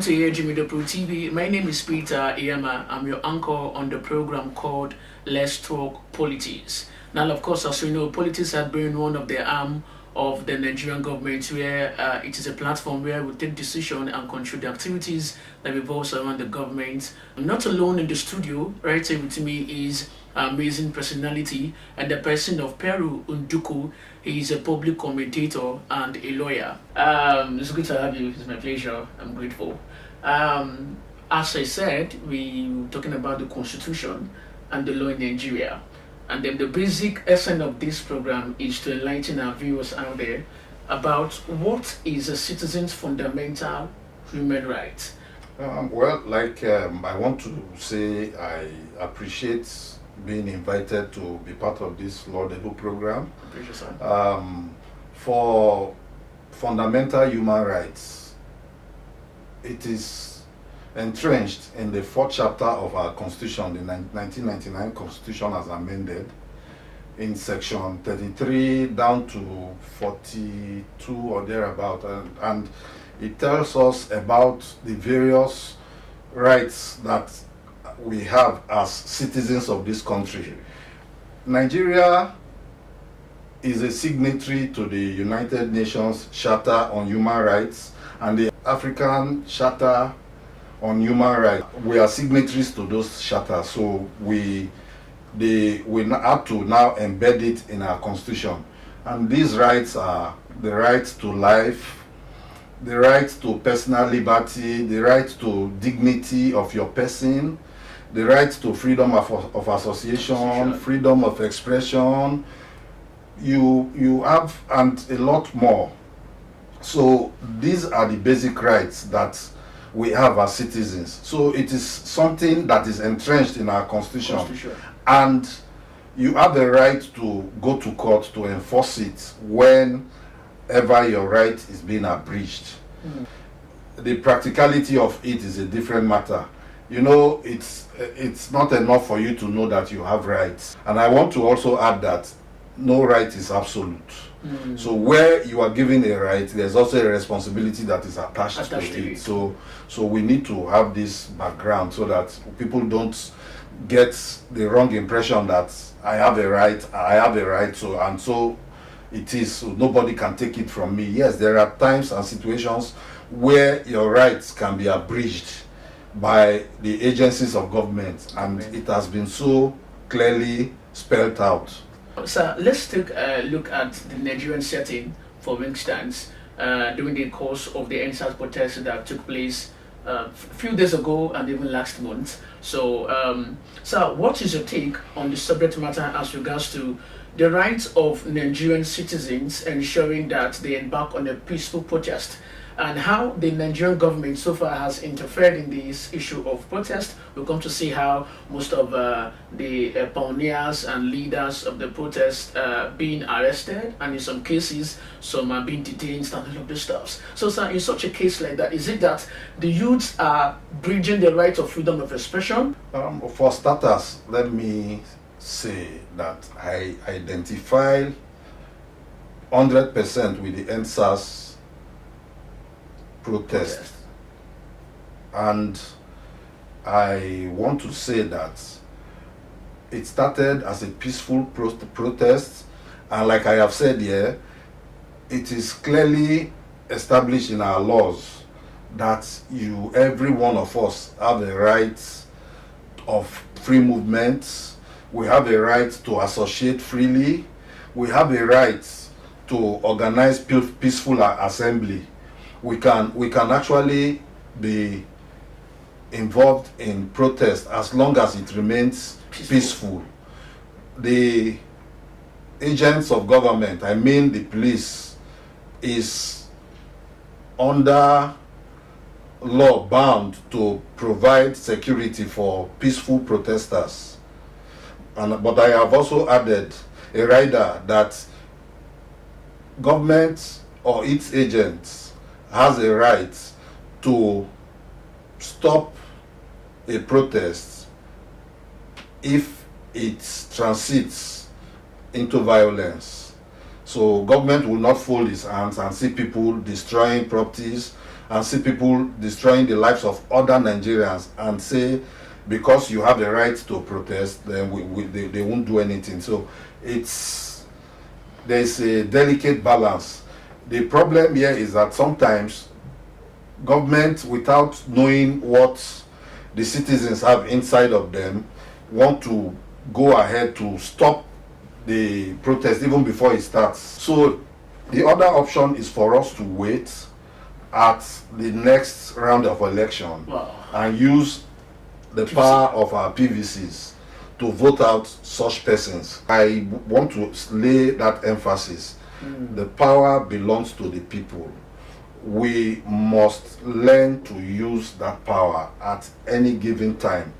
to Aig Media Pro TV. My name is Peter Iyama. I'm your anchor on the program called Let's Talk Politics. Now, of course, as we know, politics has been one of the arm of the Nigerian government, where it is a platform where we take decision and control the activities that revolves around the government. Not alone in the studio, right here with me is amazing personality and the person of Pere Nduku. He is a public commentator and a lawyer. It's good to have you. It's my pleasure. I'm grateful. As I said, we were talking about the constitution and the law in Nigeria. And then the basic essence of this program is to enlighten our viewers out there about what is a citizen's fundamental human right. I want to say I appreciate being invited to be part of this laudable program. For fundamental human rights, it is entrenched in the fourth chapter of our constitution, the 1999 constitution as amended, in section 33 down to 42 or thereabout, and it tells us about the various rights that we have as citizens of this country. Nigeria is a signatory to the United Nations Charter on Human Rights and the African Charter on Human Rights. We are signatories to those charters, so we have to now embed it in our constitution. And these rights are the right to life, the right to personal liberty, the right to dignity of your person, the right to freedom of association, freedom of expression. You have, and a lot more. So these are the basic rights that we have as citizens. So it is something that is entrenched in our constitution. And you have the right to go to court to enforce it whenever your right is being abridged. The practicality of it is a different matter. You know, it's not enough for you to know that you have rights. And I want to also add that no right is absolute. So where you are given a right, there's also a responsibility that is attached to it. So we need to have this background so that people don't get the wrong impression that I have a right, so it is, so nobody can take it from me. Yes, there are times and situations where your rights can be abridged by the agencies of government, and it has been so clearly spelled out. So let's take a look at the Nigerian setting, for instance, during the course of the NSAS protest that took place a few days ago and even last month. So, what is your take on the subject matter as regards to the rights of Nigerian citizens ensuring that they embark on a peaceful protest, and how the Nigerian government so far has interfered in this issue of protest? We'll come to see how most of the pioneers and leaders of the protest being arrested, and in some cases, some are being detained and all of this stuff. So, sir, in such a case like that, is it that the youths are bridging the right of freedom of expression? For starters, let me say that I identify 100% with the NSAS protest. And I want to say that it started as a peaceful protest, and like I have said here, it is clearly established in our laws that every one of us have a right of free movement. We have a right to associate freely. We have a right to organize peaceful assembly. We can actually be involved in protest as long as it remains peaceful. The agents of government, I mean the police, is under law bound to provide security for peaceful protesters. But I have also added a rider that government or its agents has a right to stop a protest if it transits into violence. So government will not fold its hands and see people destroying properties, and see people destroying the lives of other Nigerians and say because you have the right to protest, then they won't do anything. So there's a delicate balance. The problem here is that sometimes government, without knowing what the citizens have inside of them, want to go ahead to stop the protest even before it starts. So the other option is for us to wait at the next round of election and use the power of our PVCs to vote out such persons. I want to lay that emphasis. The power belongs to the people. We must learn to use that power at any given time.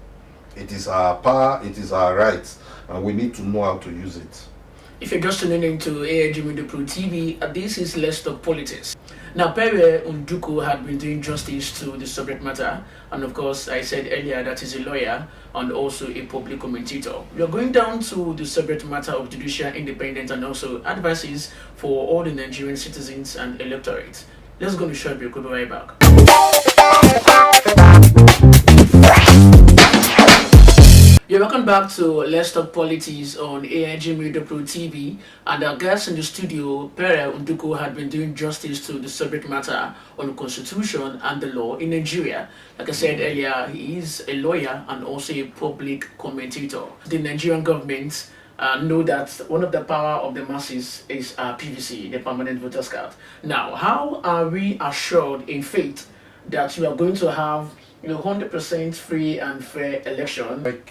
It is our power, it is our right, and we need to know how to use it. If you're just tuning into Aig Media Pro TV, this is Let's Talk Politics. Now, Pere Nduku had been doing justice to the subject matter, and of course, I said earlier that he's a lawyer and also a public commentator. We are going down to the subject matter of judicial independence and also advices for all the Nigerian citizens and electorate. Let's go to short break. We'll be right back. Yeah, welcome back to Let's Talk Politics on Aig Media Pro TV, and our guest in the studio, Pere Nduku, had been doing justice to the subject matter on the constitution and the law in Nigeria. Like I said earlier, he is a lawyer and also a public commentator. The Nigerian government know that one of the power of the masses is PVC, the permanent voters card. Now, how are we assured in faith that we are going to have 100% free and fair election?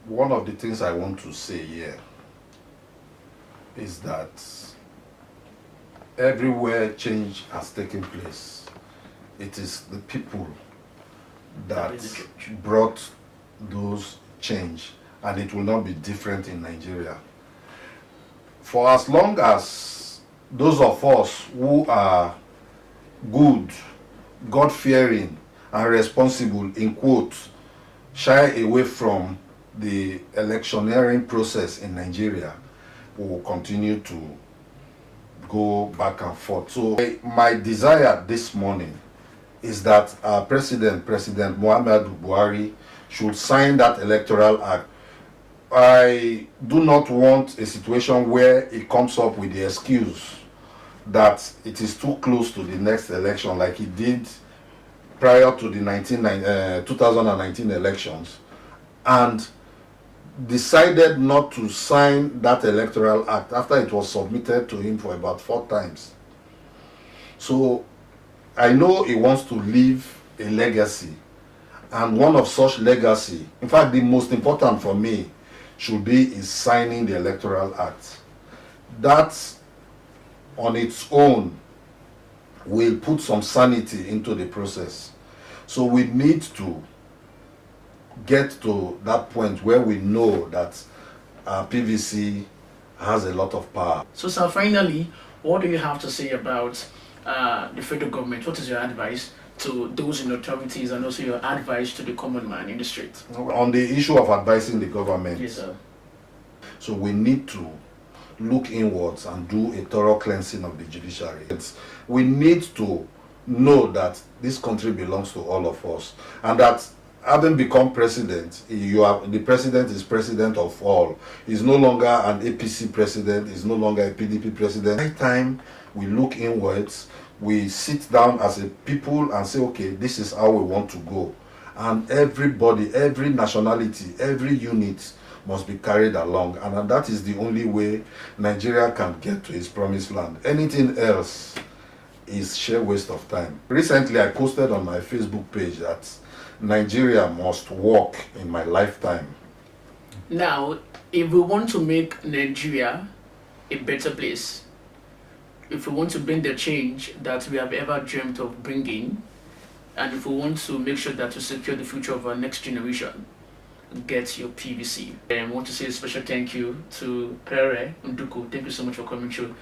One of the things I want to say here is that everywhere change has taken place, it is the people that brought those change, and it will not be different in Nigeria. For as long as those of us who are good, God-fearing, and responsible, in quotes, shy away from the electioneering process in Nigeria, we will continue to go back and forth. So my desire this morning is that our President Muhammadu Buhari, should sign that electoral act. I do not want a situation where he comes up with the excuse that it is too close to the next election, like he did prior to the 2019 elections, and decided not to sign that electoral act after it was submitted to him for about 4 times. So I know he wants to leave a legacy, and one of such legacy, in fact the most important for me, should be is signing the electoral act. That on its own will put some sanity into the process. So we need to get to that point where we know that PVC has a lot of power. So sir, finally, what do you have to say about the federal government? What is your advice to those in authorities and also your advice to the common man in the street? On the issue of advising the government, yes, sir. So we need to look inwards and do a thorough cleansing of the judiciary. We need to know that this country belongs to all of us, and that having become president, the president is president of all. He's no longer an APC president, he's no longer a PDP president. Every time we look inwards, we sit down as a people and say, okay, this is how we want to go. And everybody, every nationality, every unit must be carried along, and that is the only way Nigeria can get to its promised land. Anything else is sheer waste of time. Recently I posted on my Facebook page that Nigeria must work in my lifetime. Now, if we want to make Nigeria a better place, if we want to bring the change that we have ever dreamt of bringing, and if we want to make sure that we secure the future of our next generation, get your PVC. And I want to say a special thank you to Pere Nduku. Thank you so much for coming through.